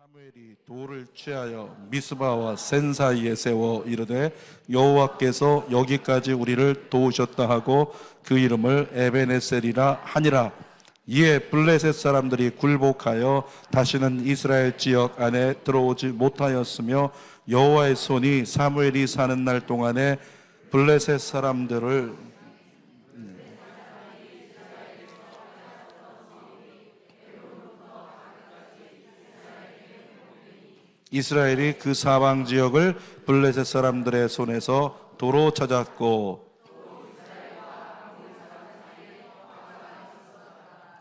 사무엘이 돌을 취하여 미스바와 센 사이에 세워 이르되 여호와께서 여기까지 우리를 도우셨다 하고 그 이름을 에베네셀이라 하니라. 이에 블레셋 사람들이 굴복하여 다시는 이스라엘 지역 안에 들어오지 못하였으며 여호와의 손이 사무엘이 사는 날 동안에 블레셋 사람들을 이스라엘이 그 사방 지역을 블레셋 사람들의 손에서 도로 찾았고.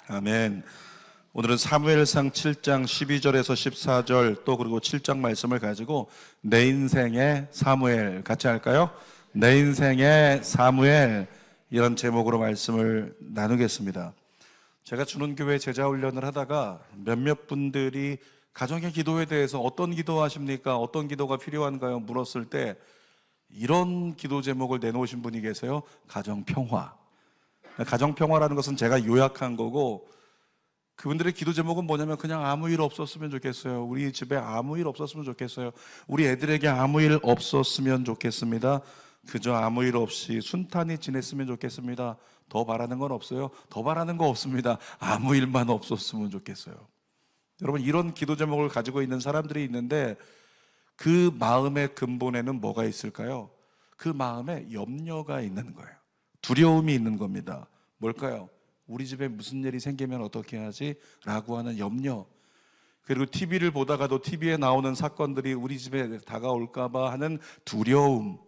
아멘. 오늘은 사무엘상 7장 12절에서 14절 또 그리고 7장 말씀을 가지고 내 인생의 사무엘 같이 할까요? 내 인생의 사무엘, 이런 제목으로 말씀을 나누겠습니다. 제가 주는교회 제자훈련을 하다가 몇몇 분들이 가정의 기도에 대해서 어떤 기도 하십니까? 어떤 기도가 필요한가요? 물었을 때 이런 기도 제목을 내놓으신 분이 계세요. 가정평화. 가정평화라는 것은 제가 요약한 거고, 그분들의 기도 제목은 뭐냐면 그냥 아무 일 없었으면 좋겠어요. 우리 집에 아무 일 없었으면 좋겠어요. 우리 애들에게 아무 일 없었으면 좋겠습니다. 그저 아무 일 없이 순탄히 지냈으면 좋겠습니다. 더 바라는 건 없어요. 더 바라는 거 없습니다. 아무 일만 없었으면 좋겠어요. 여러분, 이런 기도 제목을 가지고 있는 사람들이 있는데 그 마음의 근본에는 뭐가 있을까요? 그 마음에 염려가 있는 거예요. 두려움이 있는 겁니다. 뭘까요? 우리 집에 무슨 일이 생기면 어떻게 하지? 라고 하는 염려. 그리고 TV를 보다가도 TV에 나오는 사건들이 우리 집에 다가올까 봐 하는 두려움.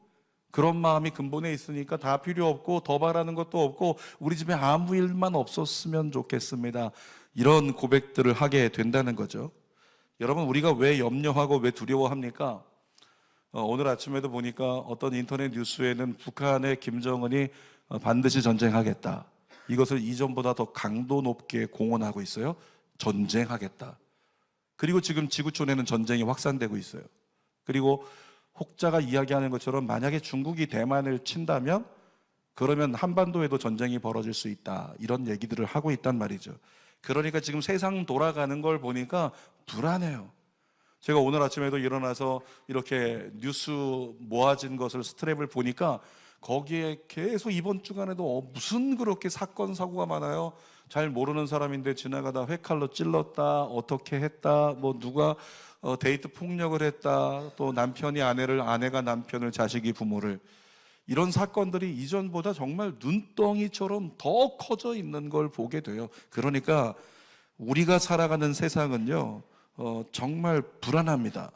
그런 마음이 근본에 있으니까 다 필요 없고 더 바라는 것도 없고 우리 집에 아무 일만 없었으면 좋겠습니다. 이런 고백들을 하게 된다는 거죠. 여러분, 우리가 왜 염려하고 왜 두려워합니까? 오늘 아침에도 보니까 어떤 인터넷 뉴스에는 북한의 김정은이 반드시 전쟁하겠다, 이것을 이전보다 더 강도 높게 공언하고 있어요. 전쟁하겠다. 그리고 지금 지구촌에는 전쟁이 확산되고 있어요. 그리고 혹자가 이야기하는 것처럼 만약에 중국이 대만을 친다면 그러면 한반도에도 전쟁이 벌어질 수 있다, 이런 얘기들을 하고 있단 말이죠. 그러니까 지금 세상 돌아가는 걸 보니까 불안해요. 제가 오늘 아침에도 일어나서 이렇게 뉴스 모아진 것을 스트랩을 보니까 거기에 계속 이번 주간에도 무슨 그렇게 사건 사고가 많아요. 잘 모르는 사람인데 지나가다 회칼로 찔렀다, 어떻게 했다, 뭐 누가 데이트 폭력을 했다, 또 남편이 아내를, 아내가 남편을, 자식이 부모를, 이런 사건들이 이전보다 정말 눈덩이처럼 더 커져 있는 걸 보게 돼요. 그러니까 우리가 살아가는 세상은요, 정말 불안합니다.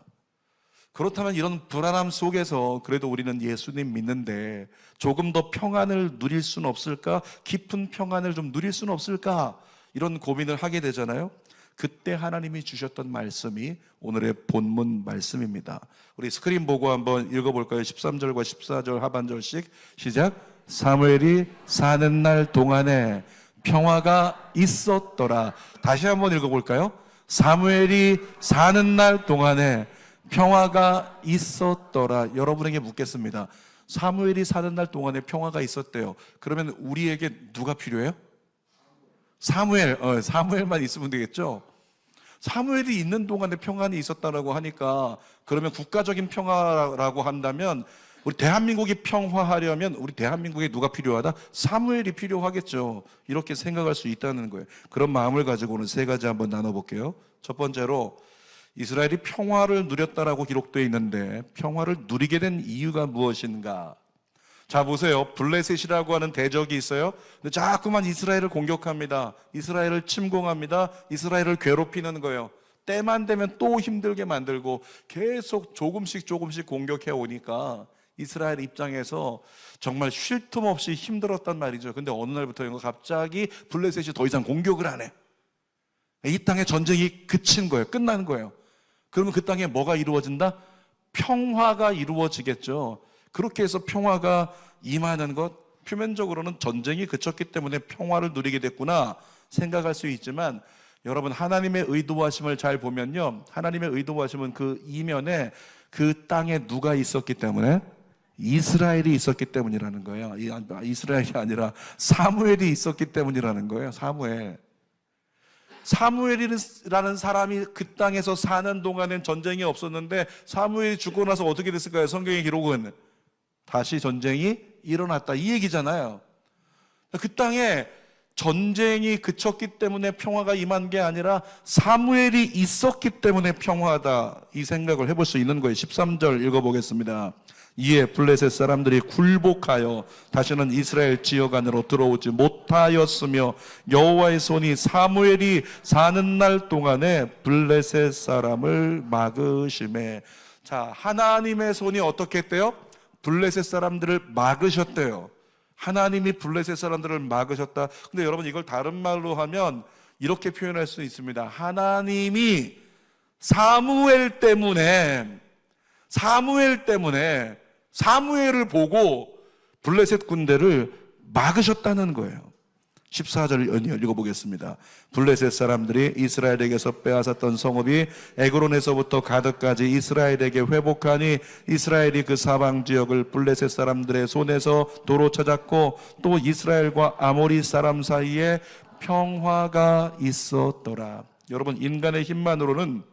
그렇다면 이런 불안함 속에서 그래도 우리는 예수님 믿는데 조금 더 평안을 누릴 수는 없을까? 깊은 평안을 좀 누릴 수는 없을까? 이런 고민을 하게 되잖아요. 그때 하나님이 주셨던 말씀이 오늘의 본문 말씀입니다. 우리 스크린 보고 한번 읽어볼까요? 13절과 14절 하반절씩 시작. 사무엘이 사는 날 동안에 평화가 있었더라. 다시 한번 읽어볼까요? 사무엘이 사는 날 동안에 평화가 있었더라. 여러분에게 묻겠습니다. 사무엘이 사는 날 동안에 평화가 있었대요. 그러면 우리에게 누가 필요해요? 사무엘만 있으면 되겠죠? 사무엘이 있는 동안에 평안이 있었다라고 하니까, 그러면 국가적인 평화라고 한다면 우리 대한민국이 평화하려면 우리 대한민국에 누가 필요하다? 사무엘이 필요하겠죠. 이렇게 생각할 수 있다는 거예요. 그런 마음을 가지고 오늘 세 가지 한번 나눠볼게요. 첫 번째로, 이스라엘이 평화를 누렸다라고 기록되어 있는데 평화를 누리게 된 이유가 무엇인가? 자, 보세요. 블레셋이라고 하는 대적이 있어요. 근데 자꾸만 이스라엘을 공격합니다. 이스라엘을 침공합니다. 이스라엘을 괴롭히는 거예요. 때만 되면 또 힘들게 만들고 계속 조금씩 공격해 오니까 이스라엘 입장에서 정말 쉴 틈 없이 힘들었단 말이죠. 근데 어느 날부터 갑자기 블레셋이 더 이상 공격을 안 해. 이 땅에 전쟁이 그친 거예요. 끝나는 거예요. 그러면 그 땅에 뭐가 이루어진다? 평화가 이루어지겠죠. 그렇게 해서 평화가 임하는 것, 표면적으로는 전쟁이 그쳤기 때문에 평화를 누리게 됐구나 생각할 수 있지만, 여러분, 하나님의 의도하심을 잘 보면요, 하나님의 의도하심은 그 이면에 그 땅에 누가 있었기 때문에? 이스라엘이 있었기 때문이라는 거예요. 이스라엘이 아니라 사무엘이 있었기 때문이라는 거예요. 사무엘. 사무엘이라는 사람이 그 땅에서 사는 동안엔 전쟁이 없었는데 사무엘이 죽고 나서 어떻게 됐을까요? 성경의 기록은 다시 전쟁이 일어났다 이 얘기잖아요. 그 땅에 전쟁이 그쳤기 때문에 평화가 임한 게 아니라 사무엘이 있었기 때문에 평화다 이 생각을 해볼 수 있는 거예요. 13절 읽어보겠습니다. 이에 블레셋 사람들이 굴복하여 다시는 이스라엘 지역 안으로 들어오지 못하였으며 여호와의 손이 사무엘이 사는 날 동안에 블레셋 사람을 막으심에. 자, 하나님의 손이 어떻게 했대요? 블레셋 사람들을 막으셨대요. 하나님이 블레셋 사람들을 막으셨다. 근데 여러분 이걸 다른 말로 하면 이렇게 표현할 수 있습니다. 하나님이 사무엘 때문에 사무엘을 보고 블레셋 군대를 막으셨다는 거예요. 14절 읽어보겠습니다. 블레셋 사람들이 이스라엘에게서 빼앗았던 성읍이 에그론에서부터 가드까지 이스라엘에게 회복하니 이스라엘이 그 사방 지역을 블레셋 사람들의 손에서 도로 찾았고 또 이스라엘과 아모리 사람 사이에 평화가 있었더라. 여러분, 인간의 힘만으로는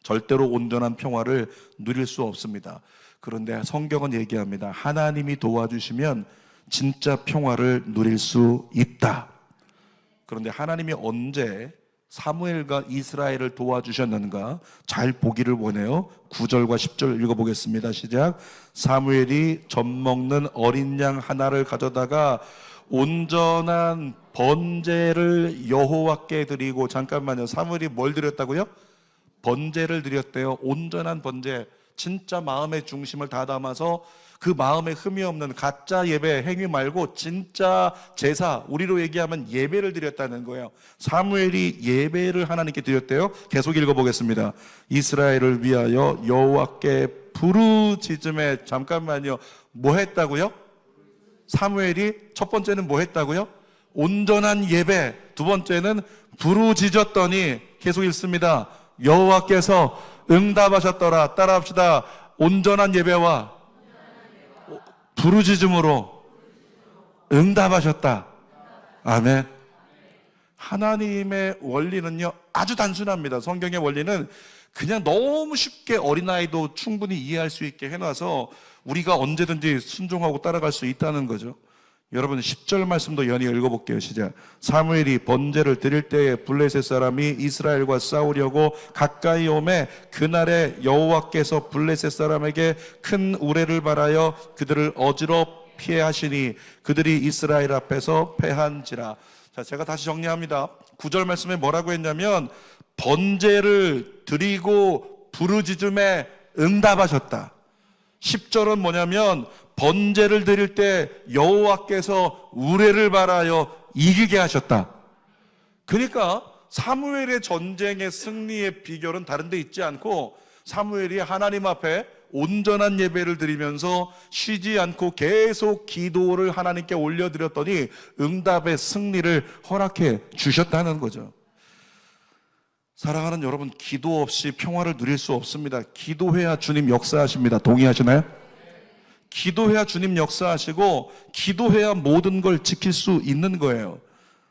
절대로 온전한 평화를 누릴 수 없습니다. 그런데 성경은 얘기합니다. 하나님이 도와주시면 진짜 평화를 누릴 수 있다. 그런데 하나님이 언제 사무엘과 이스라엘을 도와주셨는가? 잘 보기를 원해요. 9절과 10절 읽어보겠습니다. 시작. 사무엘이 젖 먹는 어린 양 하나를 가져다가 온전한 번제를 여호와께 드리고. 잠깐만요. 사무엘이 뭘 드렸다고요? 번제를 드렸대요. 온전한 번제, 진짜 마음의 중심을 다 담아서 그 마음에 흠이 없는 가짜 예배 행위 말고 진짜 제사, 우리로 얘기하면 예배를 드렸다는 거예요. 사무엘이 예배를 하나님께 드렸대요. 계속 읽어보겠습니다. 이스라엘을 위하여 여호와께 부르짖음에. 잠깐만요. 뭐 했다고요? 사무엘이 첫 번째는 뭐 했다고요? 온전한 예배. 두 번째는 부르짖었더니, 계속 읽습니다. 여호와께서 응답하셨더라. 따라합시다. 온전한 예배와 부르짖음으로 응답하셨다. 아멘. 하나님의 원리는요 아주 단순합니다. 성경의 원리는 그냥 너무 쉽게 어린아이도 충분히 이해할 수 있게 해놔서 우리가 언제든지 순종하고 따라갈 수 있다는 거죠. 여러분 10절 말씀도 연이 읽어볼게요. 시작. 사무엘이 번제를 드릴 때에 블레셋 사람이 이스라엘과 싸우려고 가까이 오매 그날에 여호와께서 블레셋 사람에게 큰 우레를 발하여 그들을 어지럽게 하시니 그들이 이스라엘 앞에서 패한지라. 자, 제가 다시 정리합니다. 9절 말씀에 뭐라고 했냐면 번제를 드리고 부르짖음에 응답하셨다. 10절은 뭐냐면 번제를 드릴 때 여호와께서 우레를 발하여 이기게 하셨다. 그러니까 사무엘의 전쟁의 승리의 비결은 다른 데 있지 않고 사무엘이 하나님 앞에 온전한 예배를 드리면서 쉬지 않고 계속 기도를 하나님께 올려드렸더니 응답의 승리를 허락해 주셨다는 거죠. 사랑하는 여러분, 기도 없이 평화를 누릴 수 없습니다. 기도해야 주님 역사하십니다. 동의하시나요? 기도해야 주님 역사하시고 기도해야 모든 걸 지킬 수 있는 거예요.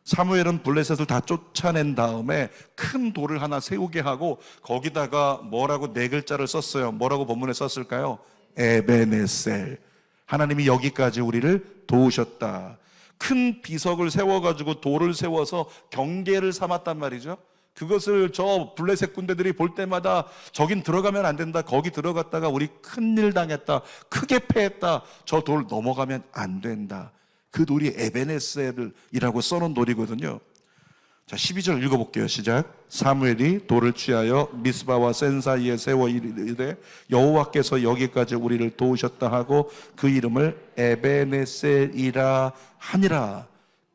사무엘은 블레셋을 다 쫓아낸 다음에 큰 돌을 하나 세우게 하고 거기다가 뭐라고 네 글자를 썼어요. 뭐라고 본문에 썼을까요? 에베네셀. 하나님이 여기까지 우리를 도우셨다. 큰 비석을 세워가지고 돌을 세워서 경계를 삼았단 말이죠. 그것을 저 블레셋 군대들이 볼 때마다 저긴 들어가면 안 된다. 거기 들어갔다가 우리 큰일 당했다. 크게 패했다. 저 돌 넘어가면 안 된다. 그 돌이 에베네셀이라고 써놓은 돌이거든요. 자, 12절 읽어볼게요. 시작. 사무엘이 돌을 취하여 미스바와 센 사이에 세워 이르되 여호와께서 여기까지 우리를 도우셨다 하고 그 이름을 에베네셀이라 하니라.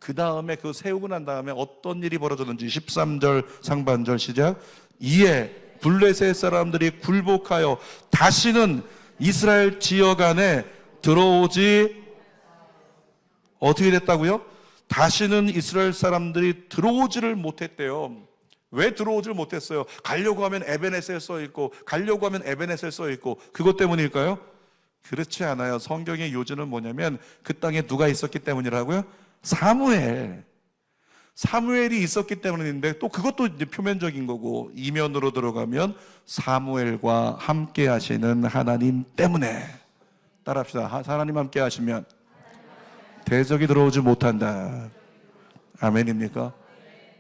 그 다음에 그 세우고 난 다음에 어떤 일이 벌어졌는지 13절 상반절 시작. 이에 블레셋 사람들이 굴복하여 다시는 이스라엘 지역 안에 들어오지 어떻게 됐다고요? 다시는 이스라엘 사람들이 들어오지를 못했대요. 왜 들어오지를 못했어요? 가려고 하면 에베네셀 써있고 가려고 하면 에베네셀 써있고 그것 때문일까요? 그렇지 않아요. 성경의 요지는 뭐냐면 그 땅에 누가 있었기 때문이라고요? 사무엘. 사무엘이 있었기 때문인데 또 그것도 이제 표면적인 거고, 이면으로 들어가면 사무엘과 함께 하시는 하나님 때문에. 따라합시다. 하나님 함께 하시면 대적이 들어오지 못한다. 아멘입니까?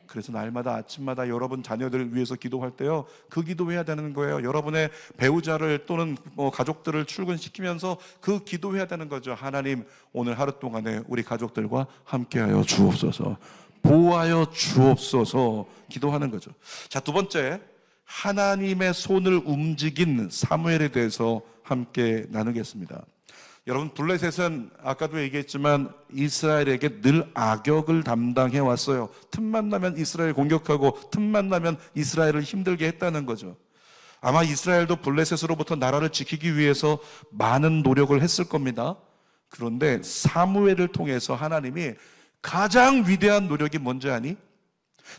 그래서 날마다 아침마다 여러분 자녀들을 위해서 기도할 때요, 그 기도해야 되는 거예요. 여러분의 배우자를 또는 가족들을 출근시키면서 그 기도해야 되는 거죠. 하나님, 오늘 하루 동안에 우리 가족들과 함께하여 주옵소서, 보호하여 주옵소서, 기도하는 거죠. 자, 두 번째, 하나님의 손을 움직인 사무엘에 대해서 함께 나누겠습니다. 여러분, 블레셋은 아까도 얘기했지만 이스라엘에게 늘 악역을 담당해 왔어요. 틈만 나면 이스라엘 공격하고 틈만 나면 이스라엘을 힘들게 했다는 거죠. 아마 이스라엘도 블레셋으로부터 나라를 지키기 위해서 많은 노력을 했을 겁니다. 그런데 사무엘을 통해서 하나님이 가장 위대한 노력이 뭔지 아니?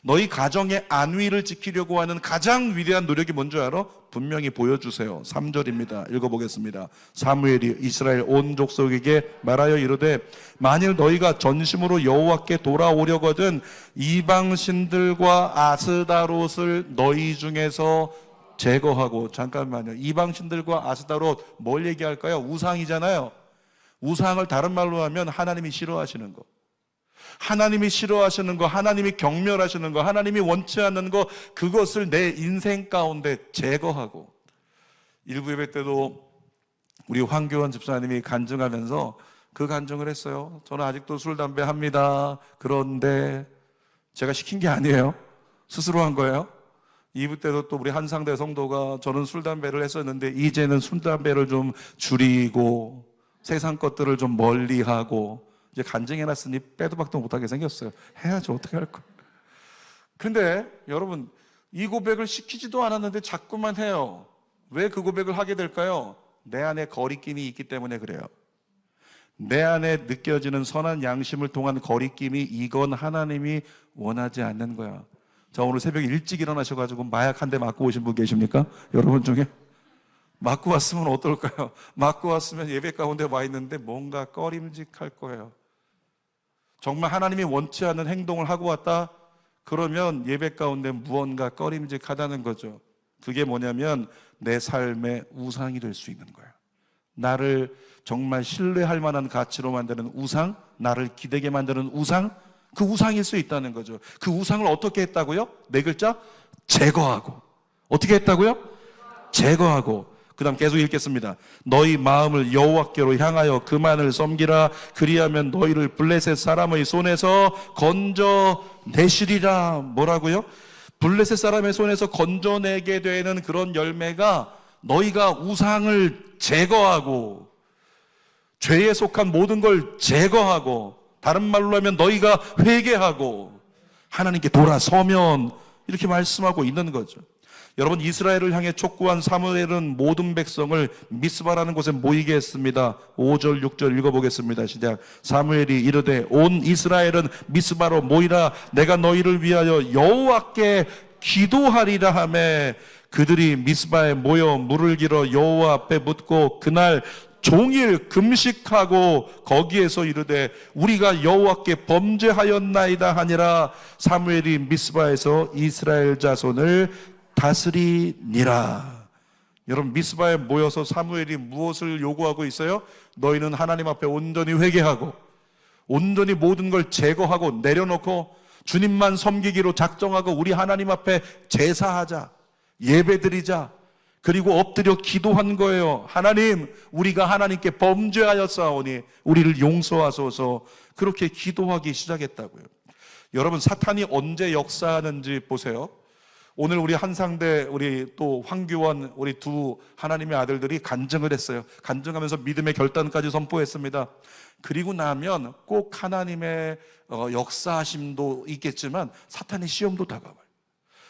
너희 가정의 안위를 지키려고 하는 가장 위대한 노력이 뭔지 알아? 분명히 보여주세요. 3절입니다. 읽어보겠습니다. 사무엘이 이스라엘 온 족속에게 말하여 이르되, 만일 너희가 전심으로 여호와께 돌아오려거든 이방신들과 아스다롯을 너희 중에서 제거하고. 잠깐만요. 이방신들과 아스다롯 뭘 얘기할까요? 우상이잖아요. 우상을 다른 말로 하면 하나님이 싫어하시는 거, 하나님이 싫어하시는 거, 하나님이 경멸하시는 거, 하나님이 원치 않는 거, 그것을 내 인생 가운데 제거하고. 일부 예배 때도 우리 황교안 집사님이 간증하면서 그 간증을 했어요. 저는 아직도 술, 담배 합니다. 그런데 제가 시킨 게 아니에요. 스스로 한 거예요. 2부 때도 또 우리 한상대 성도가 저는 술, 담배를 했었는데 이제는 술, 담배를 좀 줄이고 세상 것들을 좀 멀리하고, 이제 간증해놨으니 빼도 박도 못하게 생겼어요. 해야죠. 어떻게 할 거야. 근데 여러분, 이 고백을 시키지도 않았는데 자꾸만 해요. 왜 그 고백을 하게 될까요? 내 안에 거리낌이 있기 때문에 그래요. 내 안에 느껴지는 선한 양심을 통한 거리낌이, 이건 하나님이 원하지 않는 거야. 자, 오늘 새벽에 일찍 일어나셔가지고 마약 한 대 맞고 오신 분 계십니까? 여러분 중에? 맞고 왔으면 어떨까요? 맞고 왔으면 예배 가운데 와 있는데 뭔가 꺼림직할 거예요. 정말 하나님이 원치 않는 행동을 하고 왔다? 그러면 예배 가운데 무언가 꺼림직하다는 거죠. 그게 뭐냐면 내 삶의 우상이 될 수 있는 거예요. 나를 정말 신뢰할 만한 가치로 만드는 우상, 나를 기대게 만드는 우상, 그 우상일 수 있다는 거죠. 그 우상을 어떻게 했다고요? 네 글자, 제거하고. 어떻게 했다고요? 제거하고. 그 다음 계속 읽겠습니다. 너희 마음을 여호와께로 향하여 그만을 섬기라. 그리하면 너희를 블레셋 사람의 손에서 건져내시리라. 뭐라고요? 블레셋 사람의 손에서 건져내게 되는 그런 열매가, 너희가 우상을 제거하고 죄에 속한 모든 걸 제거하고, 다른 말로 하면 너희가 회개하고 하나님께 돌아서면, 이렇게 말씀하고 있는 거죠. 여러분, 이스라엘을 향해 촉구한 사무엘은 모든 백성을 미스바라는 곳에 모이게 했습니다. 5절 6절 읽어보겠습니다. 시작. 사무엘이 이르되 온 이스라엘은 미스바로 모이라. 내가 너희를 위하여 여호와께 기도하리라 하매 그들이 미스바에 모여 물을 길어 여호와 앞에 묻고 그날 종일 금식하고 거기에서 이르되 우리가 여호와께 범죄하였나이다 하니라. 사무엘이 미스바에서 이스라엘 자손을 다스리니라. 여러분, 미스바에 모여서 사무엘이 무엇을 요구하고 있어요? 너희는 하나님 앞에 온전히 회개하고 온전히 모든 걸 제거하고 내려놓고 주님만 섬기기로 작정하고 우리 하나님 앞에 제사하자, 예배드리자. 그리고 엎드려 기도한 거예요. 하나님, 우리가 하나님께 범죄하였사오니 우리를 용서하소서. 그렇게 기도하기 시작했다고요. 여러분, 사탄이 언제 역사하는지 보세요. 오늘 우리 한상대, 우리 또 황교안, 우리 두 하나님의 아들들이 간증을 했어요. 간증하면서 믿음의 결단까지 선포했습니다. 그리고 나면 꼭 하나님의 역사하심도 있겠지만 사탄의 시험도 다가와요.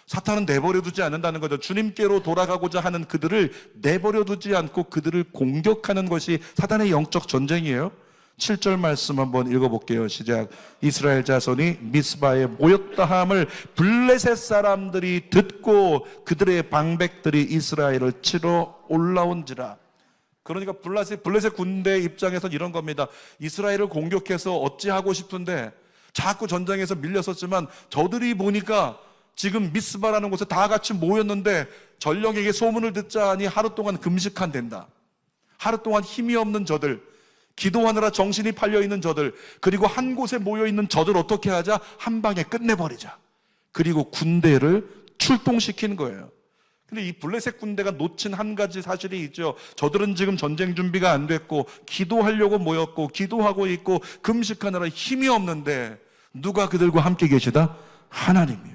사탄은 내버려두지 않는다는 거죠. 주님께로 돌아가고자 하는 그들을 내버려두지 않고 그들을 공격하는 것이 사탄의 영적 전쟁이에요. 7절 말씀 한번 읽어볼게요. 시작. 이스라엘 자손이 미스바에 모였다 함을 블레셋 사람들이 듣고 그들의 방백들이 이스라엘을 치러 올라온지라. 그러니까 블레셋 군대 입장에서는 이런 겁니다. 이스라엘을 공격해서 어찌하고 싶은데 자꾸 전장에서 밀렸었지만 저들이 보니까 지금 미스바라는 곳에 다 같이 모였는데 전령에게 소문을 듣자 하니 하루 동안 금식한댄다. 하루 동안 힘이 없는 저들, 기도하느라 정신이 팔려있는 저들, 그리고 한 곳에 모여있는 저들 어떻게 하자? 한 방에 끝내버리자. 그리고 군대를 출동시킨 거예요. 근데 이 블레셋 군대가 놓친 한 가지 사실이 있죠. 저들은 지금 전쟁 준비가 안 됐고 기도하려고 모였고 기도하고 있고 금식하느라 힘이 없는데 누가 그들과 함께 계시다? 하나님이요.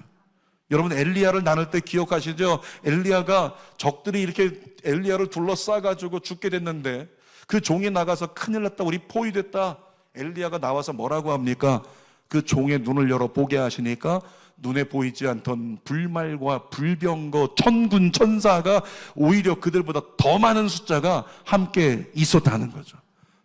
여러분 엘리야를 나눌 때 기억하시죠? 엘리야가 적들이 이렇게 엘리야를 둘러싸가지고 죽게 됐는데 그 종이 나가서 큰일 났다, 우리 포위됐다. 엘리야가 나와서 뭐라고 합니까? 그 종의 눈을 열어 보게 하시니까 눈에 보이지 않던 불말과 불병거 천군 천사가 오히려 그들보다 더 많은 숫자가 함께 있었다는 거죠.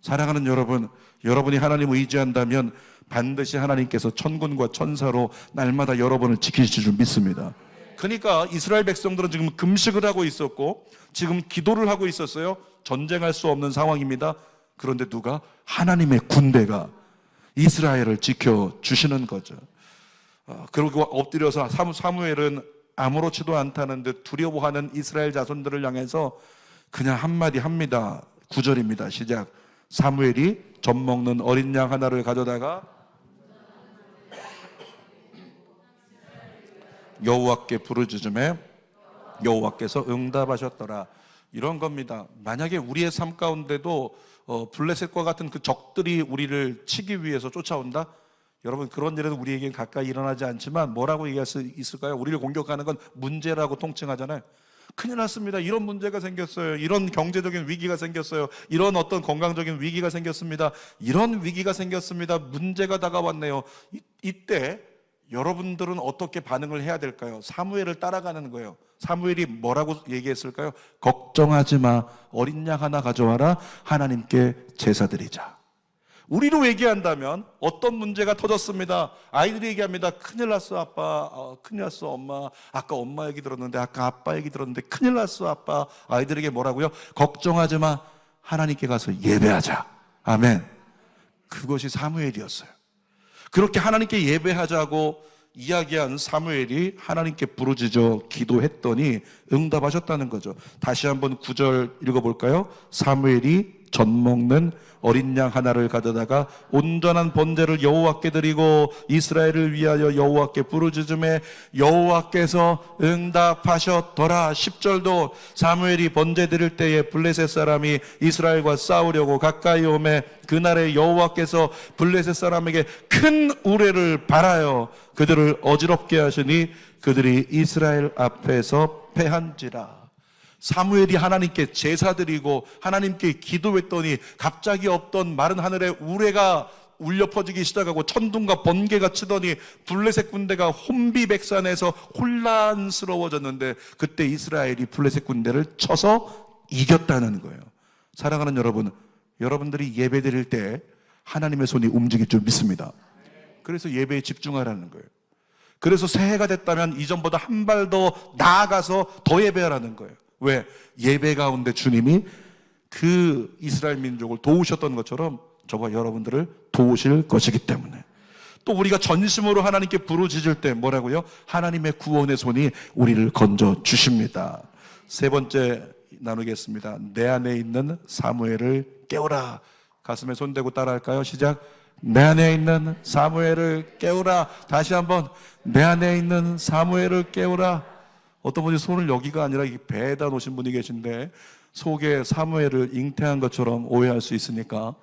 사랑하는 여러분, 여러분이 하나님을 의지한다면 반드시 하나님께서 천군과 천사로 날마다 여러분을 지키실 줄 믿습니다. 그러니까 이스라엘 백성들은 지금 금식을 하고 있었고 지금 기도를 하고 있었어요. 전쟁할 수 없는 상황입니다. 그런데 누가? 하나님의 군대가 이스라엘을 지켜주시는 거죠. 그리고 엎드려서 사무엘은 아무렇지도 않다는 듯 두려워하는 이스라엘 자손들을 향해서 그냥 한마디 합니다. 9절입니다. 시작. 사무엘이 젖 먹는 어린 양 하나를 가져다가 여호와께 부르짖음에 여호와께서 응답하셨더라. 이런 겁니다. 만약에 우리의 삶 가운데도 블레셋과 같은 그 적들이 우리를 치기 위해서 쫓아온다? 여러분, 그런 일은 우리에겐 가까이 일어나지 않지만 뭐라고 얘기할 수 있을까요? 우리를 공격하는 건 문제라고 통칭하잖아요. 큰일 났습니다. 이런 문제가 생겼어요. 이런 경제적인 위기가 생겼어요. 이런 어떤 건강적인 위기가 생겼습니다. 이런 위기가 생겼습니다. 문제가 다가왔네요. 이때 여러분들은 어떻게 반응을 해야 될까요? 사무엘을 따라가는 거예요. 사무엘이 뭐라고 얘기했을까요? 걱정하지 마. 어린 양 하나 가져와라. 하나님께 제사 드리자. 우리로 얘기한다면 어떤 문제가 터졌습니다. 아이들이 얘기합니다. 큰일 났어 아빠. 큰일 났어 엄마. 아까 엄마 얘기 들었는데 아까 아빠 얘기 들었는데 큰일 났어 아빠. 아이들에게 뭐라고요? 걱정하지 마. 하나님께 가서 예배하자. 아멘. 그것이 사무엘이었어요. 그렇게 하나님께 예배하자고 이야기한 사무엘이 하나님께 부르짖어 기도했더니 응답하셨다는 거죠. 다시 한번 9절 읽어볼까요? 사무엘이 젖 먹는 어린 양 하나를 가져다가 온전한 번제를 여호와께 드리고 이스라엘을 위하여 여호와께 부르짖음에 여호와께서 응답하셨더라. 10절도 사무엘이 번제 드릴 때에 블레셋 사람이 이스라엘과 싸우려고 가까이 오매 그날에 여호와께서 블레셋 사람에게 큰 우레를 발하여 그들을 어지럽게 하시니 그들이 이스라엘 앞에서 패한지라. 사무엘이 하나님께 제사 드리고 하나님께 기도했더니 갑자기 없던 마른 하늘에 우레가 울려 퍼지기 시작하고 천둥과 번개가 치더니 블레셋 군대가 혼비백산해서 혼란스러워졌는데 그때 이스라엘이 블레셋 군대를 쳐서 이겼다는 거예요. 사랑하는 여러분, 여러분들이 예배 드릴 때 하나님의 손이 움직일 줄 믿습니다. 그래서 예배에 집중하라는 거예요. 그래서 새해가 됐다면 이전보다 한 발 더 나아가서 더 예배하라는 거예요. 왜? 예배 가운데 주님이 그 이스라엘 민족을 도우셨던 것처럼 저와 여러분들을 도우실 것이기 때문에. 또 우리가 전심으로 하나님께 부르짖을 때 뭐라고요? 하나님의 구원의 손이 우리를 건져 주십니다. 세 번째 나누겠습니다. 내 안에 있는 사무엘을 깨우라. 가슴에 손대고 따라할까요? 시작. 내 안에 있는 사무엘을 깨우라. 다시 한번. 내 안에 있는 사무엘을 깨우라. 어떤 분이 손을 여기가 아니라 배에다 놓으신 분이 계신데 속에 사무엘을 잉태한 것처럼 오해할 수 있으니까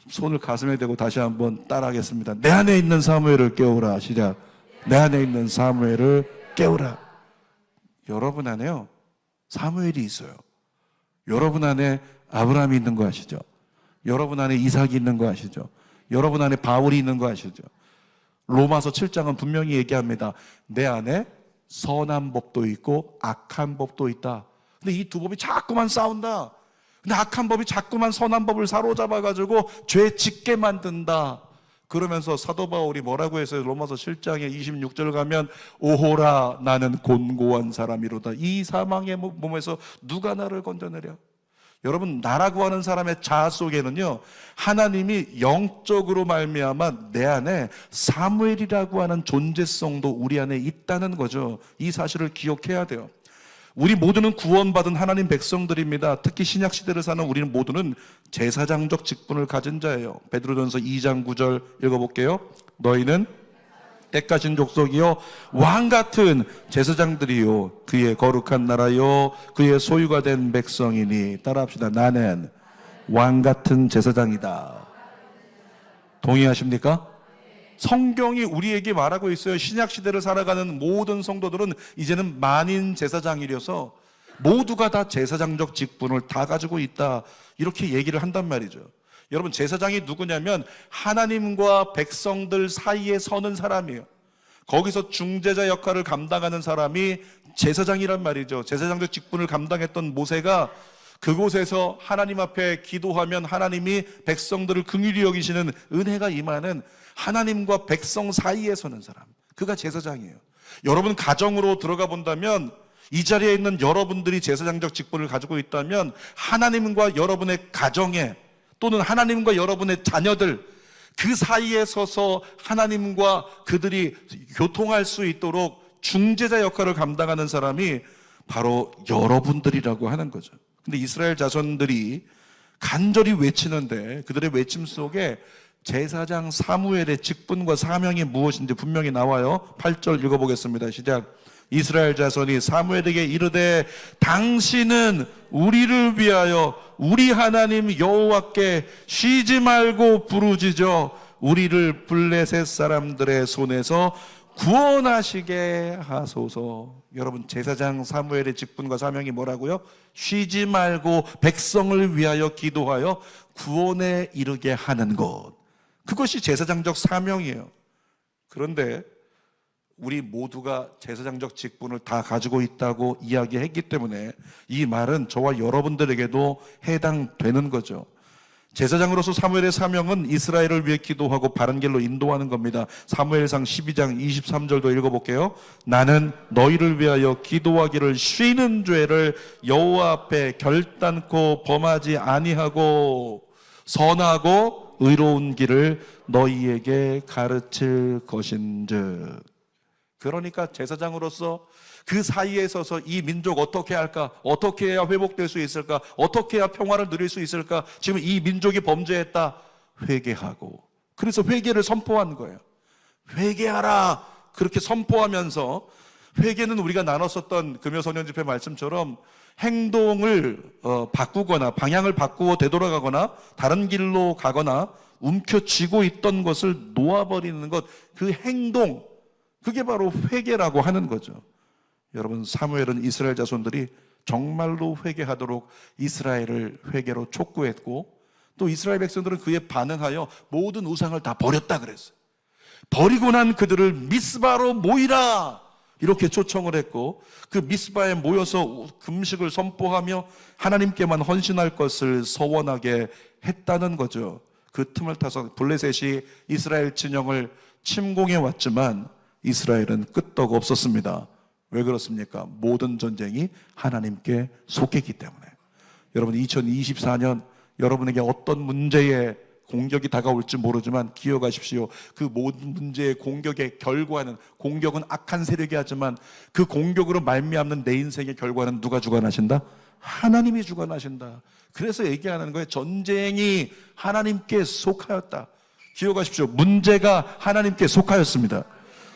손을 가슴에 대고 다시 한번 따라하겠습니다. 내 안에 있는 사무엘을 깨우라. 시작. 내 안에 있는 사무엘을 깨우라. 여러분 안에요, 사무엘이 있어요. 여러분 안에 아브라함이 있는 거 아시죠? 여러분 안에 이삭이 있는 거 아시죠? 여러분 안에 바울이 있는 거 아시죠? 로마서 7장은 분명히 얘기합니다. 내 안에 선한 법도 있고 악한 법도 있다. 근데 이 두 법이 자꾸만 싸운다. 근데 악한 법이 자꾸만 선한 법을 사로잡아가지고 죄 짓게 만든다. 그러면서 사도 바울이 뭐라고 했어요? 로마서 7장에 26절 가면 오호라 나는 곤고한 사람이로다. 이 사망의 몸에서 누가 나를 건져내랴. 여러분, 나라고 하는 사람의 자아 속에는요, 하나님이 영적으로 말미암아 내 안에 사무엘이라고 하는 존재성도 우리 안에 있다는 거죠. 이 사실을 기억해야 돼요. 우리 모두는 구원받은 하나님 백성들입니다. 특히 신약 시대를 사는 우리는 모두는 제사장적 직분을 가진 자예요. 베드로전서 2장 9절 읽어볼게요. 너희는 때까진 족속이요 왕 같은 제사장들이요 그의 거룩한 나라요 그의 소유가 된 백성이니. 따라합시다. 나는 왕 같은 제사장이다. 동의하십니까? 성경이 우리에게 말하고 있어요. 신약 시대를 살아가는 모든 성도들은 이제는 만인 제사장이려서 모두가 다 제사장적 직분을 다 가지고 있다, 이렇게 얘기를 한단 말이죠. 여러분, 제사장이 누구냐면 하나님과 백성들 사이에 서는 사람이에요. 거기서 중재자 역할을 감당하는 사람이 제사장이란 말이죠. 제사장적 직분을 감당했던 모세가 그곳에서 하나님 앞에 기도하면 하나님이 백성들을 긍휼히 여기시는 은혜가 임하는 하나님과 백성 사이에 서는 사람, 그가 제사장이에요. 여러분 가정으로 들어가 본다면, 이 자리에 있는 여러분들이 제사장적 직분을 가지고 있다면 하나님과 여러분의 가정에, 또는 하나님과 여러분의 자녀들, 그 사이에 서서 하나님과 그들이 교통할 수 있도록 중재자 역할을 감당하는 사람이 바로 여러분들이라고 하는 거죠. 근데 이스라엘 자손들이 간절히 외치는데 그들의 외침 속에 제사장 사무엘의 직분과 사명이 무엇인지 분명히 나와요. 8절 읽어보겠습니다. 시작. 이스라엘 자손이 사무엘에게 이르되 당신은 우리를 위하여 우리 하나님 여호와께 쉬지 말고 부르짖어 우리를 블레셋 사람들의 손에서 구원하시게 하소서. 여러분, 제사장 사무엘의 직분과 사명이 뭐라고요? 쉬지 말고 백성을 위하여 기도하여 구원에 이르게 하는 것, 그것이 제사장적 사명이에요. 그런데 우리 모두가 제사장적 직분을 다 가지고 있다고 이야기했기 때문에 이 말은 저와 여러분들에게도 해당되는 거죠. 제사장으로서 사무엘의 사명은 이스라엘을 위해 기도하고 바른 길로 인도하는 겁니다. 사무엘상 12장 23절도 읽어볼게요. 나는 너희를 위하여 기도하기를 쉬는 죄를 여호와 앞에 결단코 범하지 아니하고 선하고 의로운 길을 너희에게 가르칠 것인즉. 그러니까 제사장으로서 그 사이에 서서 이 민족 어떻게 할까? 어떻게 해야 회복될 수 있을까? 어떻게 해야 평화를 누릴 수 있을까? 지금 이 민족이 범죄했다. 회개하고. 그래서 회개를 선포한 거예요. 회개하라. 그렇게 선포하면서, 회개는 우리가 나눴었던 금요소년 집회 말씀처럼 행동을 바꾸거나 방향을 바꾸어 되돌아가거나 다른 길로 가거나 움켜쥐고 있던 것을 놓아버리는 것, 그 행동, 그게 바로 회개라고 하는 거죠. 여러분, 사무엘은 이스라엘 자손들이 정말로 회개하도록 이스라엘을 회개로 촉구했고, 또 이스라엘 백성들은 그에 반응하여 모든 우상을 다 버렸다 그랬어요. 버리고 난 그들을 미스바로 모이라, 이렇게 초청을 했고, 그 미스바에 모여서 금식을 선포하며 하나님께만 헌신할 것을 서원하게 했다는 거죠. 그 틈을 타서 블레셋이 이스라엘 진영을 침공해 왔지만 이스라엘은 끄떡 없었습니다. 왜 그렇습니까? 모든 전쟁이 하나님께 속했기 때문에. 여러분, 2024년 여러분에게 어떤 문제에 공격이 다가올지 모르지만 기억하십시오. 그 모든 문제의 공격의 결과는, 공격은 악한 세력이 하지만 그 공격으로 말미암는 내 인생의 결과는 누가 주관하신다? 하나님이 주관하신다. 그래서 얘기하는 거예요. 전쟁이 하나님께 속하였다. 기억하십시오. 문제가 하나님께 속하였습니다.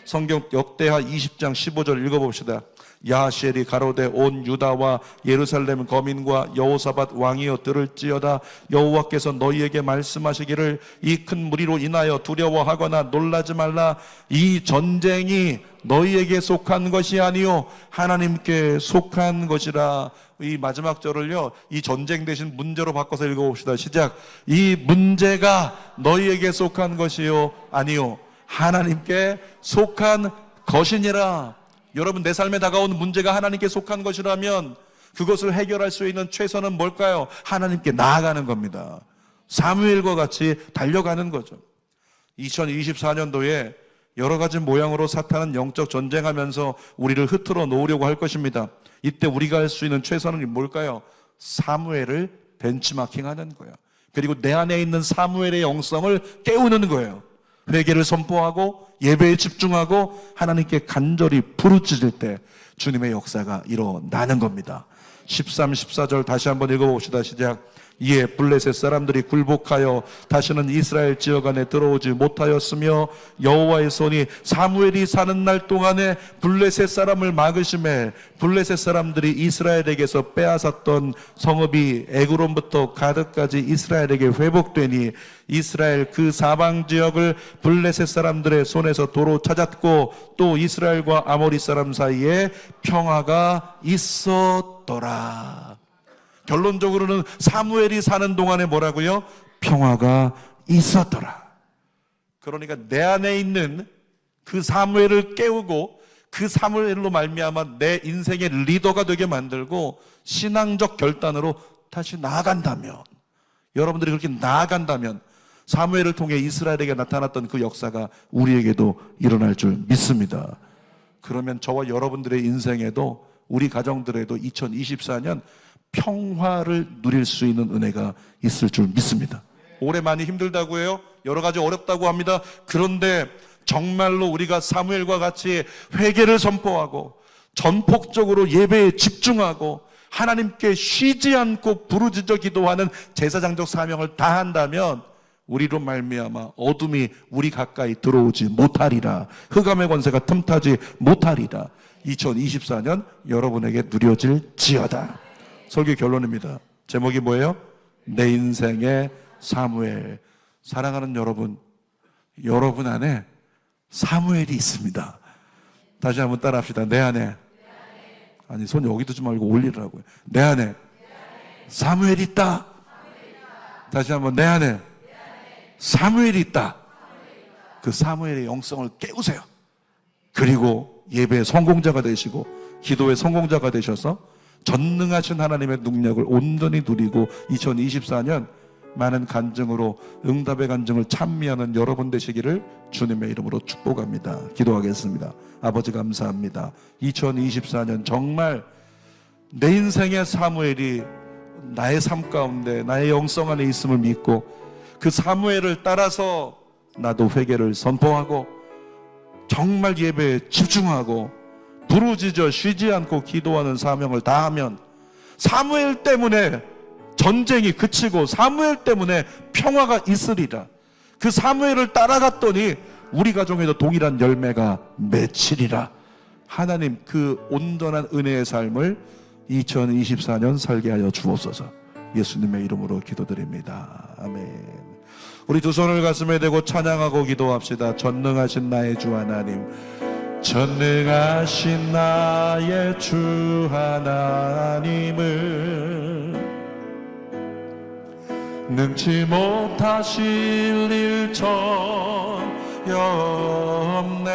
성경 역대하 20장 15절 읽어봅시다. 야하시엘이 가로되 온 유다와 예루살렘 거민과 여호사밧 왕이여 들을지어다. 여호와께서 너희에게 말씀하시기를 이 큰 무리로 인하여 두려워하거나 놀라지 말라. 이 전쟁이 너희에게 속한 것이 아니요 하나님께 속한 것이라. 이 마지막 절을요, 이 전쟁 대신 문제로 바꿔서 읽어봅시다. 시작. 이 문제가 너희에게 속한 것이요 아니요 하나님께 속한 것이니라. 여러분, 내 삶에 다가오는 문제가 하나님께 속한 것이라면 그것을 해결할 수 있는 최선은 뭘까요? 하나님께 나아가는 겁니다. 사무엘과 같이 달려가는 거죠. 2024년도에 여러 가지 모양으로 사탄은 영적 전쟁하면서 우리를 흐트러 놓으려고 할 것입니다. 이때 우리가 할 수 있는 최선은 뭘까요? 사무엘을 벤치마킹하는 거예요. 그리고 내 안에 있는 사무엘의 영성을 깨우는 거예요. 회개를 선포하고 예배에 집중하고 하나님께 간절히 부르짖을 때 주님의 역사가 일어나는 겁니다. 13, 14절 다시 한번 읽어봅시다. 시작. 이에 블레셋 사람들이 굴복하여 다시는 이스라엘 지역 안에 들어오지 못하였으며 여호와의 손이 사무엘이 사는 날 동안에 블레셋 사람을 막으심에 블레셋 사람들이 이스라엘에게서 빼앗았던 성읍이 에그론부터 가드까지 이스라엘에게 회복되니 이스라엘 그 사방 지역을 블레셋 사람들의 손에서 도로 찾았고 또 이스라엘과 아모리 사람 사이에 평화가 있었더라. 결론적으로는 사무엘이 사는 동안에 뭐라고요? 평화가 있었더라. 그러니까 내 안에 있는 그 사무엘을 깨우고 그 사무엘로 말미암아 내 인생의 리더가 되게 만들고 신앙적 결단으로 다시 나아간다면, 여러분들이 그렇게 나아간다면 사무엘을 통해 이스라엘에게 나타났던 그 역사가 우리에게도 일어날 줄 믿습니다. 그러면 저와 여러분들의 인생에도, 우리 가정들에도 2024년 평화를 누릴 수 있는 은혜가 있을 줄 믿습니다. 올해 많이 힘들다고 해요. 여러 가지 어렵다고 합니다. 그런데 정말로 우리가 사무엘과 같이 회개를 선포하고 전폭적으로 예배에 집중하고 하나님께 쉬지 않고 부르짖어 기도하는 제사장적 사명을 다한다면 우리로 말미암아 어둠이 우리 가까이 들어오지 못하리라. 흑암의 권세가 틈타지 못하리라. 2024년 여러분에게 누려질지어다. 설교 결론입니다. 제목이 뭐예요? 내 인생의 사무엘. 사랑하는 여러분, 여러분 안에 사무엘이 있습니다. 다시 한번 따라합시다. 내 안에. 아니, 손 여기 두지 말고 올리라고요. 내 안에 사무엘이 있다. 다시 한번, 내 안에 사무엘이 있다. 그 사무엘의 영성을 깨우세요. 그리고 예배의 성공자가 되시고 기도의 성공자가 되셔서 전능하신 하나님의 능력을 온전히 누리고 2024년 많은 간증으로 응답의 간증을 찬미하는 여러분 되시기를 주님의 이름으로 축복합니다. 기도하겠습니다. 아버지 감사합니다. 2024년 정말 내 인생의 사무엘이 나의 삶 가운데 나의 영성 안에 있음을 믿고 그 사무엘을 따라서 나도 회개를 선포하고 정말 예배에 집중하고 부르짖어 쉬지 않고 기도하는 사명을 다하면 사무엘 때문에 전쟁이 그치고 사무엘 때문에 평화가 있으리라. 그 사무엘을 따라갔더니 우리 가정에도 동일한 열매가 맺히리라. 하나님, 그 온전한 은혜의 삶을 2024년 살게 하여 주옵소서. 예수님의 이름으로 기도드립니다. 아멘. 우리 두 손을 가슴에 대고 찬양하고 기도합시다. 전능하신 나의 주 하나님, 전능하신 나의 주 하나님을 능치 못하실 일 전혀 없네.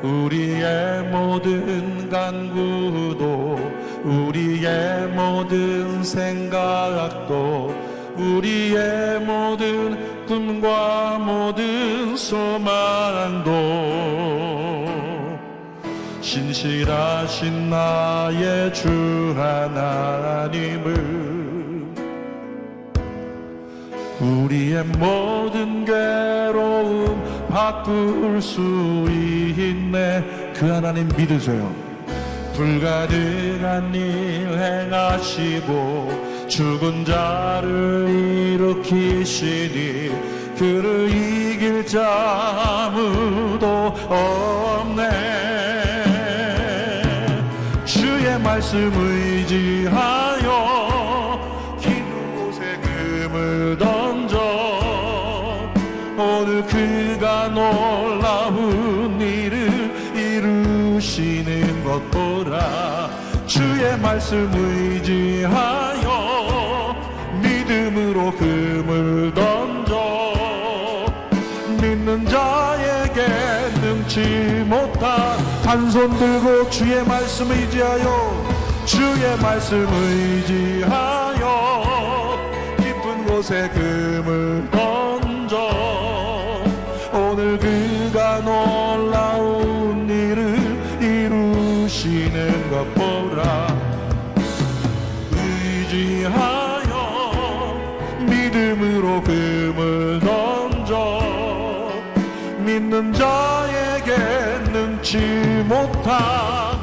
우리의 모든 간구도 우리의 모든 생각도 우리의 모든 꿈과 모든 소망도 신실하신 나의 주 하나님을 우리의 모든 괴로움 바꿀 수 있네. 그 하나님 믿으세요. 불가능한 일 행하시고 죽은 자를 일으키시니 그를 이길 자 아무도 없네. 주의 말씀 의지하여 긴 곳에 금을 던져 오늘 그가 놀라운 일을 이루시는 것 보라. 주의 말씀 의지하여 믿음으로 금을 던져 믿는 자에게 능치 못한 한 손 들고 주의 말씀 의지하여 주의 말씀 의지하여 깊은 곳에 금을 던져 오늘 그가 놀라운 일을 이루시는 것 보라. 의지하여 믿음으로 금을 던져 믿는 자에게 능치 못한